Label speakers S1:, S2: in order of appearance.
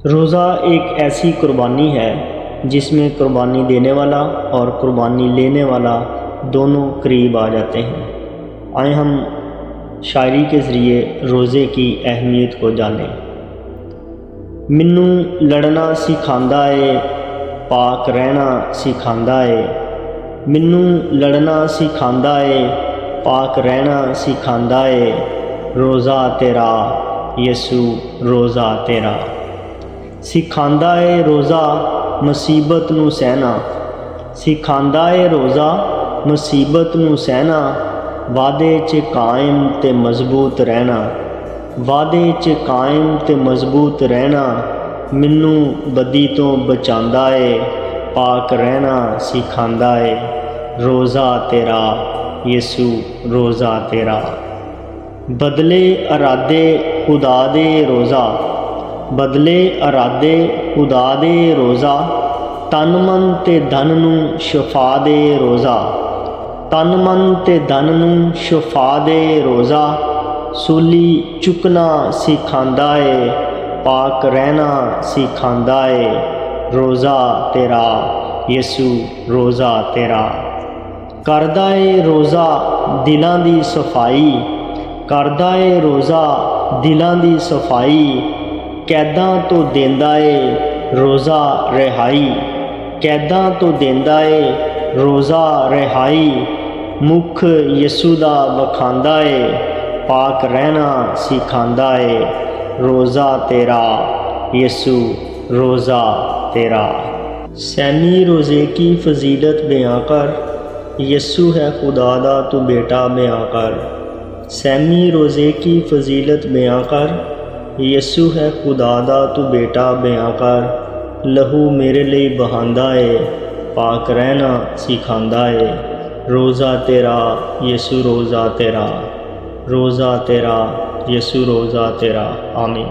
S1: रोज़ा एक ऐसी कुर्बानी है जिसमें कुर्बानी देने वाला और कुर्बानी लेने वाला दोनों करीब आ जाते हैं। आए हम शायरी के ज़रिए रोज़े की अहमियत को जानें। मैनू लड़ना सिखांदा है, पाक रहना सिखांदा है। मैनू लड़ना सिखांदा है, पाक रहना सिखांदा है। रोज़ा तेरा यसू रोज़ा तेरा। सिखांदा है रोज़ा मुसीबत नू सहना, सिखांदा है रोज़ा मुसीबत नू सहना। वादे च कायम ते मजबूत रहना, वादे च कायम ते मजबूत रहना। मैनू बदी तो बचांदा है, पाक रहना सिखांदा है। रोज़ा तेरा यसू रोज़ा तेरा। बदले इरादे खुदा दे रोज़ा, बदले इरादे खुदा दे रोज़ा। तन मन ते धन नू शफा दे रोज़ा, तन मन ते धन नू शफा दे रोज़ा। सूली चुकना सिखांदा है, पाक रहना सिखांदा है। रोज़ा तेरा यसू रोज़ा तेरा। करदा है रोज़ा दिलां दी सफाई, करदा है रोज़ा दिलां दी सफाई। कैदां तो देंदा है रोज़ा रिहाई, कैदां तो देंदा है रोज़ा रिहाई। मुख यसू दा वखांदा है, पाक रहना सिखांदा है। रोज़ा तेरा यसू रोज़ा तेरा। सैमी रोज़े की फजीलत बयां कर, यसू है खुदा दा तू बेटा बयां कर। सैमी रोज़े की फजीलत बयां कर, यसू है खुदा दा तू बेटा बयां कर। लहू मेरे लिए बहांदा है, पाक रहना सिखांदा है। रोज़ा तेरा यसू रोज़ा तेरा, रोज़ा तेरा यसू रोज़ा तेरा। आमीन।